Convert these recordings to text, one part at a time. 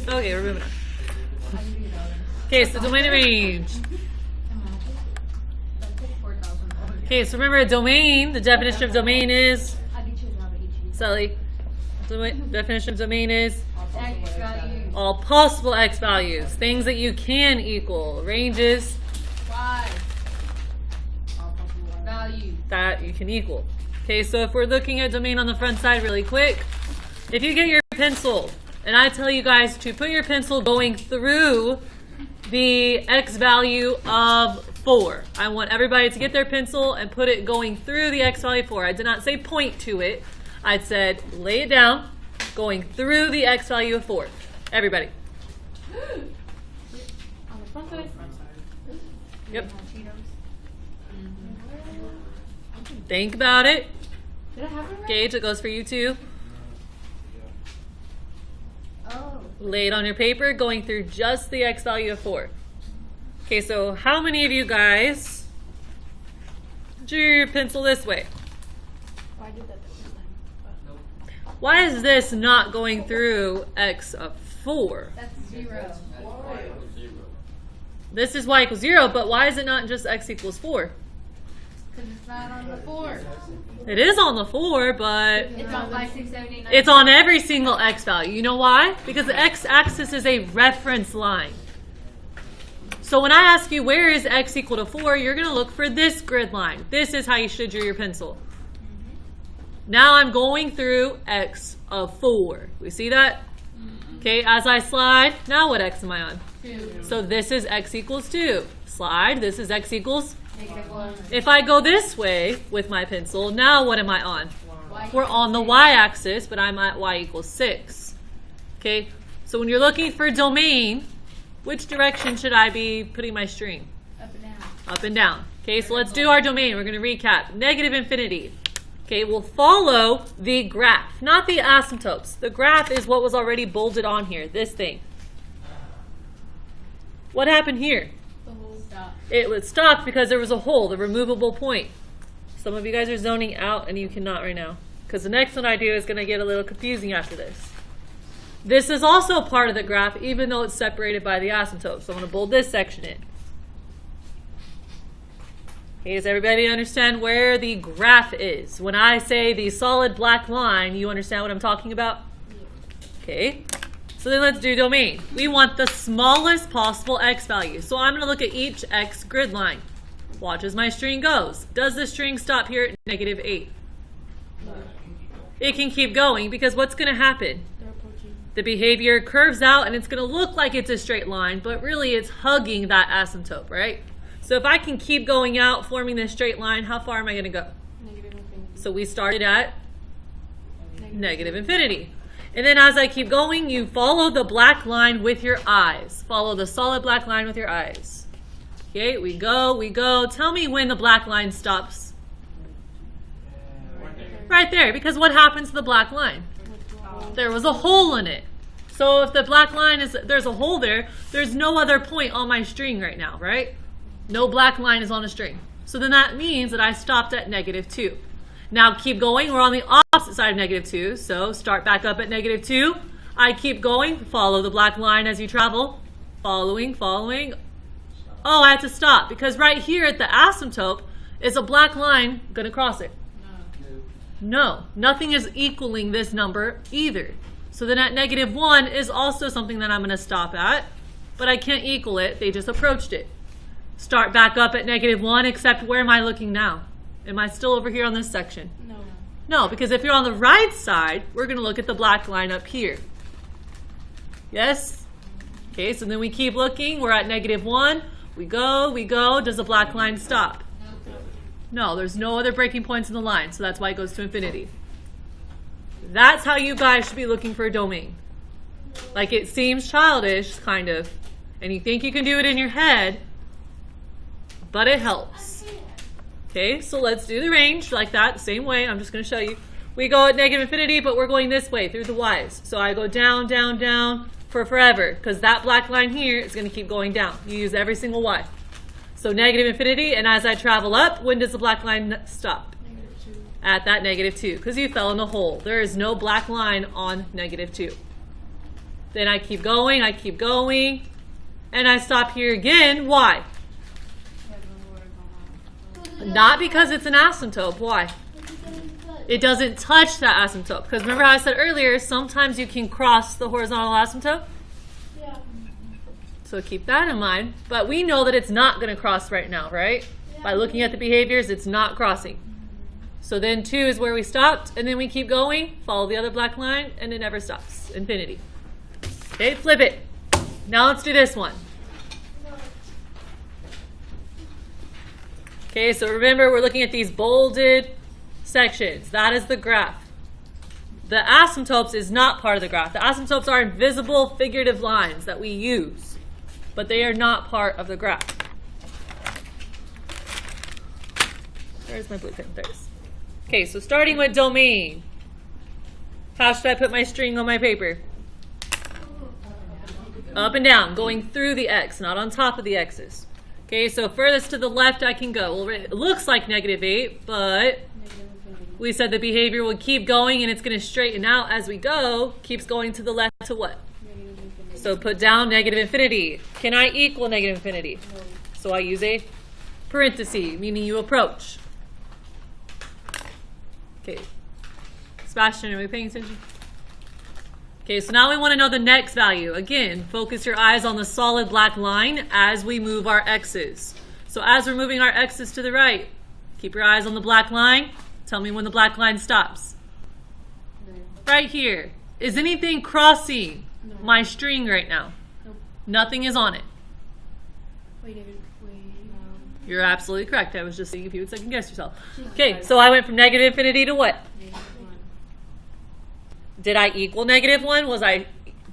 Okay, we're moving on. Okay, so domain and range. Okay, so remember a domain, the definition of domain is, Sally, definition of domain is X values. all possible x values, things that you can equal. Range is Y. Value. that you can equal. Okay, so if we're looking at domain on the front side really quick, if you get your pencil and I tell you guys to put your pencil going through the x value of 4. I want everybody to get their pencil and put it going through the x value of 4. I did not say point to it. I said lay it down, going through the x value of 4. Everybody. On the front side. Yep. Think about it. Did I have it right? Gage, it goes for you too. Oh. Lay it on your paper, going through just the x value of 4. Okay, so how many of you guys drew your pencil this way? Oh, I did that the first time. Why is this not going through x of 4? That's 0. This is y equals 0, but why is it not just x equals 4? Because it's not on the 4. It is on the 4, but It's on 5, 6, 7, 8, 9. it's on every single x value. You know why? Because the x-axis is a reference line. So when I ask you where is x equal to 4, you're going to look for this grid line. This is how you should draw your pencil. Now I'm going through x of 4. We see that? Okay, as I slide, now what x am I on? 2. So this is x equals 2. Slide, this is x equals. -1. If I go this way with my pencil, now what am I on? Y. We're on the y-axis, but I'm at y equals 6. Okay, so when you're looking for domain, which direction should I be putting my string? Up and down. Up and down. Okay, so let's do our domain. We're going to recap. Negative infinity. Okay, we'll follow the graph, not the asymptotes. The graph is what was already bolded on here, this thing. What happened here? The whole stop. It was stopped because there was a hole, the removable point. Some of you guys are zoning out and you cannot right now, because the next one I do is going to get a little confusing after this. This is also part of the graph, even though it's separated by the asymptote. So I'm going to bold this section in. Okay, does everybody understand where the graph is? When I say the solid black line, you understand what I'm talking about? Okay. So then let's do domain. We want the smallest possible x value. So I'm going to look at each x grid line. Watch as my string goes. Does the string stop here at -8? It can keep going because what's going to happen? They're approaching. The behavior curves out and it's going to look like it's a straight line, but really it's hugging that asymptote, right? So if I can keep going out, forming this straight line, how far am I going to go? Negative infinity. So we started at negative infinity. And then as I keep going, you follow the black line with your eyes. Follow the solid black line with your eyes. Okay, we go, we go. Tell me when the black line stops. Right there, because what happens to the black line? There was a hole in it. So if the black line is, there's a hole there, there's no other point on my string right now, right? No black line is on a string. So then that means that I stopped at -2. Now keep going, we're on the opposite side of -2, so start back up at -2. I keep going, follow the black line as you travel. Following, following. Oh, I had to stop because right here at the asymptote is a black line gonna cross it. No, nothing is equaling this number either. So then at -1 is also something that I'm gonna stop at, but I can't equal it, they just approached it. Start back up at -1, except where am I looking now? Am I still over here on this section? No. No, because if you're on the right side, we're going to look at the black line up here. Yes? Okay, so then we keep looking. We're at -1. We go. Does the black line stop? No, there's no other breaking points in the line, so that's why it goes to infinity. That's how you guys should be looking for a domain. Like it seems childish, kind of, and you think you can do it in your head, but it helps. Okay, so let's do the range like that, the same way. I'm just going to show you. We go at -infinity, but we're going this way through the y's. So I go down, down, down for forever, because that black line here is going to keep going down. You use every single y. So -infinity, and as I travel up, when does the black line stop? -2. At that -2, because you fell in the hole. There is no black line on -2. Then I keep going, and I stop here again. Why? Not because it's an asymptote. Why? It doesn't touch that asymptote. Because remember how I said earlier, sometimes you can cross the horizontal asymptote? Yeah. So keep that in mind. But we know that it's not going to cross right now, right? By looking at the behaviors, it's not crossing. So then 2 is where we stopped, and then we keep going, follow the other black line, and it never stops. Infinity. Okay, flip it. Now let's do this one. Okay, so remember we're looking at these bolded sections. That is the graph. The asymptotes is not part of the graph. The asymptotes are invisible figurative lines that we use, but they are not part of the graph. There's my blue pen. There's. Okay, so starting with domain. How should I put my string on my paper? Up and down, going through the X, not on top of the X's. Okay, so furthest to the left I can go. Well, it looks like -8, but we said the behavior will keep going and it's going to straighten out as we go. Keeps going to the left to what? So put down -infinity. Can I equal -infinity? No. So I use a parenthesis, meaning you approach. Okay. Sebastian, are we paying attention? Okay, so now we want to know the next value. Again, focus your eyes on the solid black line as we move our X's. So as we're moving our X's to the right, keep your eyes on the black line. Tell me when the black line stops. Right here. Is anything crossing my string right now? Nope. Nothing is on it. Wait, David. Wait. You're absolutely correct. I was just seeing if you would second guess yourself. Okay, so I went from -infinity to what? Did I equal -1? Was I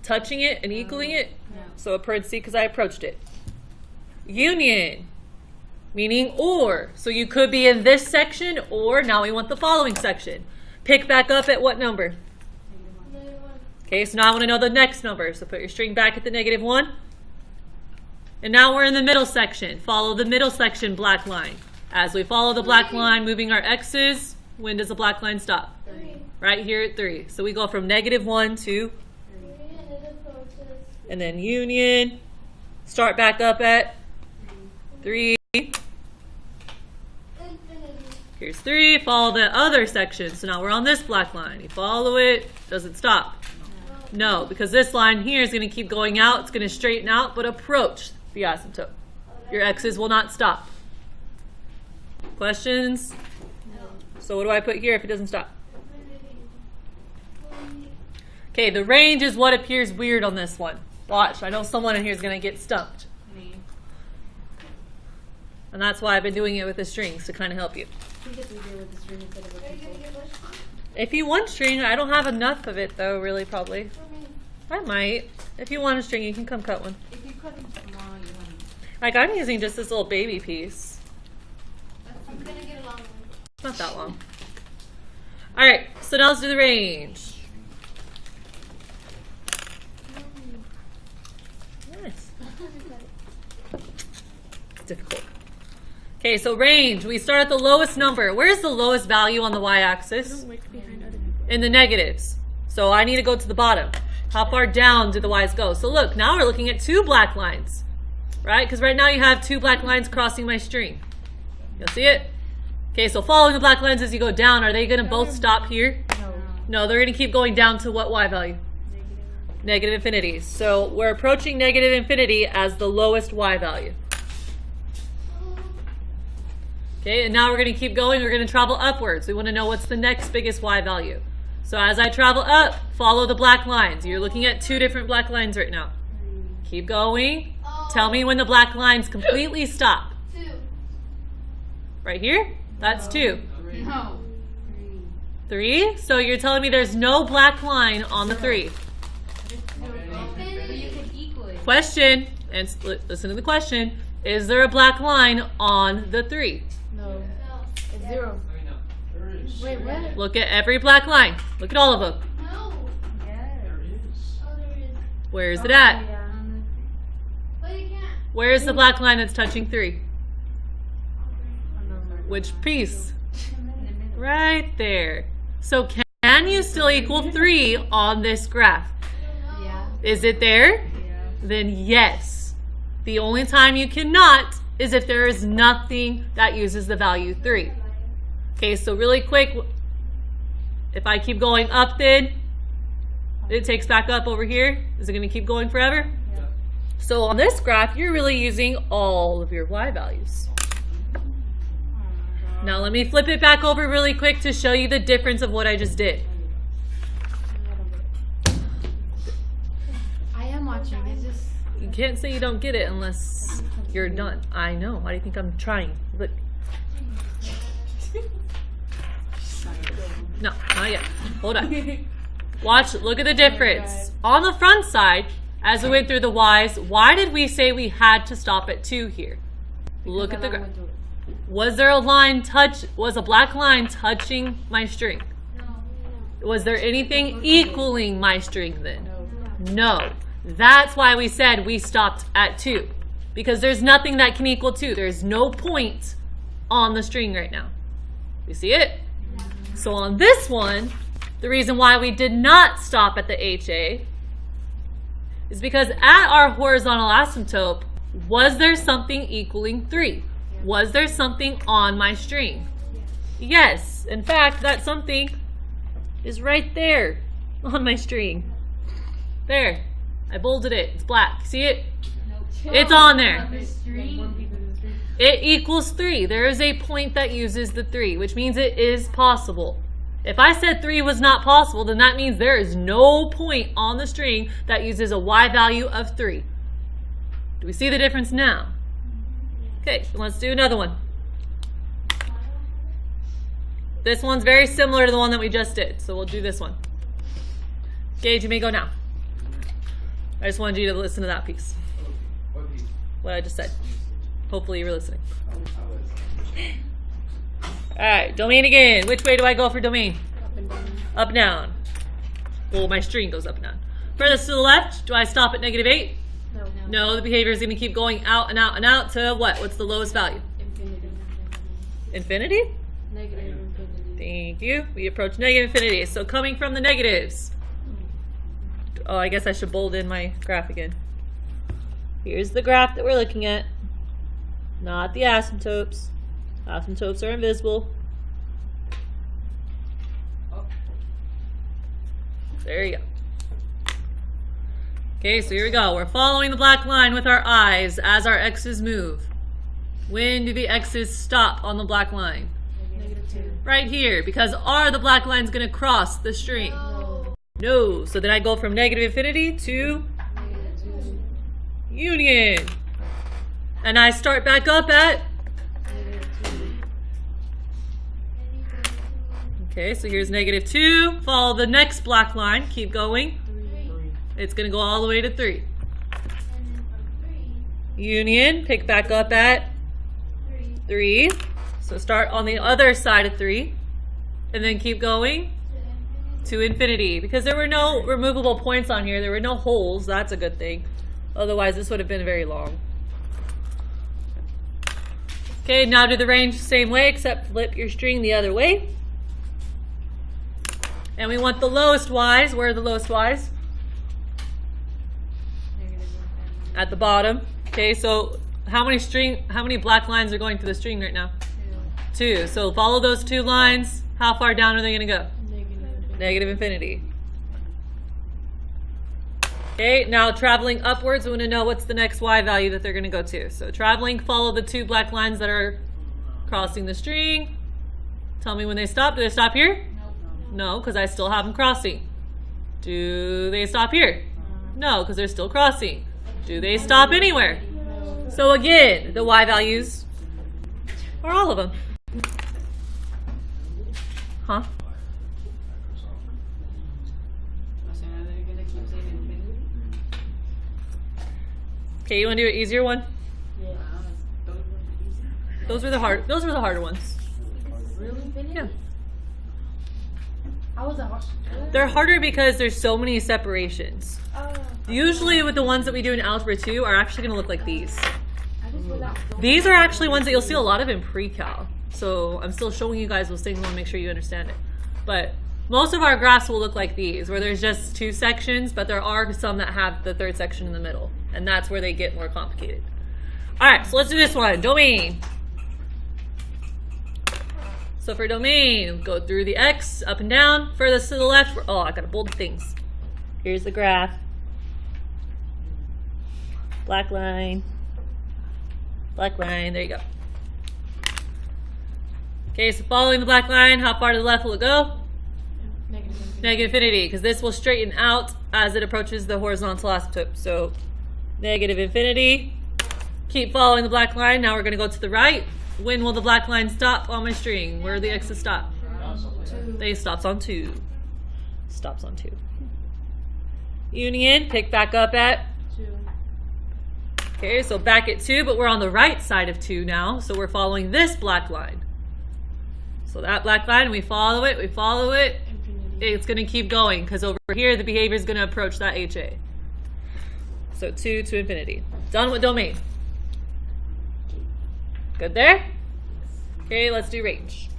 touching it and equaling it? No. So a parenthesis because I approached it. Union, meaning or. So you could be in this section, or now we want the following section. Pick back up at what number? Okay, so now I want to know the next number. So put your string back at the -1. And now we're in the middle section. Follow the middle section black line. As we follow the black line, moving our X's, when does the black line stop? 3. Right here at 3. So we go from -1 to, and then union, start back up at 3. Here's 3, follow the other section. So now we're on this black line. You follow it, does it stop? No, because this line here is going to keep going out. It's going to straighten out, but approach the asymptote. Your X's will not stop. Questions? No. So what do I put here if it doesn't stop? Okay, the range is what appears weird on this one. Watch, I know someone in here is going to get stumped. Me. And that's why I've been doing it with the strings to kind of help you. I think it's easier with the string instead of a pencil. If you want string, I don't have enough of it though, really, probably. I might. If you want a string, you can come cut one. If you cut them small, you want Like, I'm using just this little baby piece. I'm gonna get a long one. It's not that long. All right, so now let's do the range. Nice. It's difficult. Okay, so range. We start at the lowest number. Where's the lowest value on the y-axis? In the negatives. So I need to go to the bottom. How far down do the y's go? So look, now we're looking at 2 black lines, right? Because right now you have 2 black lines crossing my string. You'll see it? Okay, so following the black lines as you go down, are they going to both stop here? No. No, they're going to keep going down to what y value? Negative infinity. So we're approaching negative infinity as the lowest y value. Okay, and now we're going to keep going. We're going to travel upwards. We want to know what's the next biggest y value. So as I travel up, follow the black lines. You're looking at 2 different black lines right now. Keep going. Tell me when the black lines completely stop. 2. Right here? That's 2. No. 3? So you're telling me there's no black line on the 3. But you can equal it. Question, and listen to the question. Is there a black line on the 3? No. It's 0. Wait, what? Look at every black line. Look at all of them. No. Where is it at? But you can't. Where is the black line that's touching 3? Which piece? Right there. So can you still equal 3 on this graph? Yeah. Is it there? Yeah. Then yes. The only time you cannot is if there is nothing that uses the value 3. Okay, so really quick, if I keep going up then, it takes back up over here. Is it going to keep going forever? Yeah. So on this graph, you're really using all of your y values. Now let me flip it back over really quick to show you the difference of what I just did. I am watching. It's just. You can't say you don't get it unless you're done. I know. Why do you think I'm trying? Look. No, not yet. Hold on. Watch, look at the difference. On the front side, as we went through the y's, why did we say we had to stop at 2 here? Look at the graph. Was there a was a black line touching my string? Was there anything equaling my string then? No. That's why we said we stopped at 2. Because there's nothing that can equal 2. There's no point on the string right now. You see it? So on this one, the reason why we did not stop at the HA is because at our horizontal asymptote, was there something equaling 3? Was there something on my string? Yes. In fact, that something is right there on my string. There. I bolded it. It's black. See it? It's on there. It equals 3. There is a point that uses the 3, which means it is possible. If I said 3 was not possible, then that means there is no point on the string that uses a y value of 3. Do we see the difference now? Okay, so let's do another one. This one's very similar to the one that we just did, so we'll do this one. Gage, you may go now. I just wanted you to listen to that piece. What I just said. Hopefully you were listening. Alright, domain again. Which way do I go for domain? Up and down. Up and down. Well, my string goes up and down. Furthest to the left, do I stop at -8? No. No, the behavior is going to keep going out and out and out to what? What's the lowest value? Infinity. Infinity? Negative infinity. Thank you. We approach negative infinity. So coming from the negatives. Oh, I guess I should bold in my graph again. Here's the graph that we're looking at. Not the asymptotes. Asymptotes are invisible. There you go. Okay, so here we go. We're following the black line with our eyes as our x's move. When do the x's stop on the black line? -2. Right here, because the black line's going to cross the string. No. No. So then I go from negative infinity to -2. union. And I start back up at... -2. Okay, so here's -2. Follow the next black line. Keep going. 3. It's going to go all the way to 3. Union. Pick back up at 3. So start on the other side of 3. And then keep going to infinity. Because there were no removable points on here. There were no holes. That's a good thing. Otherwise, this would have been very long. Okay, now do the range the same way, except flip your string the other way. And we want the lowest y's. Where are the lowest y's? -1. At the bottom. Okay, so how many black lines are going through the string right now? 2. So follow those 2 lines. How far down are they going to go? Negative infinity. Okay, now traveling upwards, we want to know what's the next y value that they're going to go to. So traveling, follow the 2 black lines that are crossing the string. Tell me when they stop. Do they stop here? No, because I still have them crossing. Do they stop here? No, because they're still crossing. Do they stop anywhere? So again, the y values are all of them. Huh? Okay, you want to do an easier one? Those were the harder ones. Really? Infinity? Yeah. How was it hard? They're harder because there's so many separations. Usually with the ones that we do in Algebra 2 are actually going to look like these. These are actually ones that you'll see a lot of in pre-cal. So I'm still showing you guys those things. I want to make sure you understand it. But most of our graphs will look like these, where there's just 2 sections, but there are some that have the 3rd section in the middle, and that's where they get more complicated. All right, so let's do this one, domain. So for domain, go through the X, up and down, furthest to the left. Oh, I gotta bold things. Here's the graph. Black line. Black line, there you go. Okay, so following the black line, how far to the left will it go? Negative infinity. Negative infinity, because this will straighten out as it approaches the horizontal asymptote. So negative infinity. Keep following the black line. Now we're going to go to the right. When will the black line stop on my string? Where do the X's stop? 2. They stops on 2. Stops on 2. Union, pick back up at. 2. Okay, so back at 2, but we're on the right side of 2 now. So we're following this black line. So that black line, we follow it, Infinity. It's going to keep going because over here the behavior is going to approach that HA. So 2 to infinity. Done with domain. Good there? Okay, let's do range.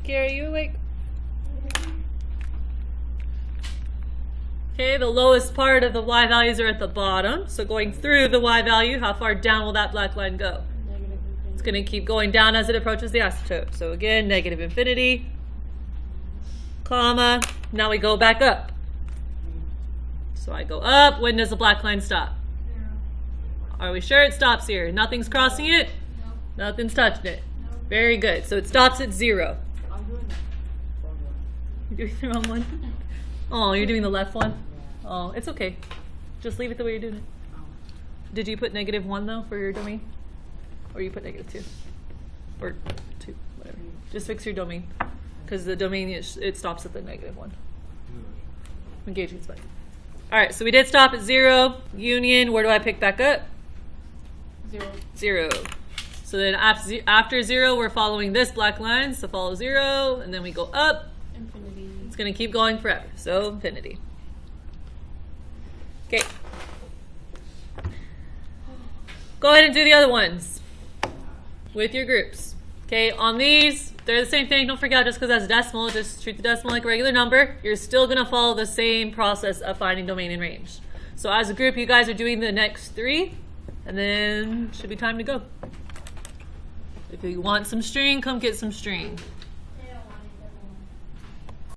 Okay, are you awake? Okay, the lowest part of the Y values are at the bottom. So going through the Y value, how far down will that black line go? Negative infinity. It's going to keep going down as it approaches the asymptote. So again, negative infinity, comma. Now we go back up. So I go up. When does the black line stop? 0. Are we sure it stops here? Nothing's crossing it? No. Nothing's touching it. No. Very good. So it stops at 0. I'm doing that. You're doing the wrong one? Oh, you're doing the left one? Oh, it's okay. Just leave it the way you're doing it. Did you put -1 though for your domain? Or you put -2? Or 2, whatever. Just fix your domain. Because the domain, it stops at the -1. Engagement's fine. All right, so we did stop at 0. Union, where do I pick back up? 0. 0. So then after 0, we're following this black line. So follow 0, and then we go up. Infinity. It's going to keep going forever. So infinity. Okay. Go ahead and do the other ones with your groups. Okay, on these, they're the same thing. Don't freak out just because that's decimal. Just treat the decimal like a regular number. You're still going to follow the same process of finding domain and range. So as a group, you guys are doing the next 3, and then should be time to go. If you want some string, come get some string.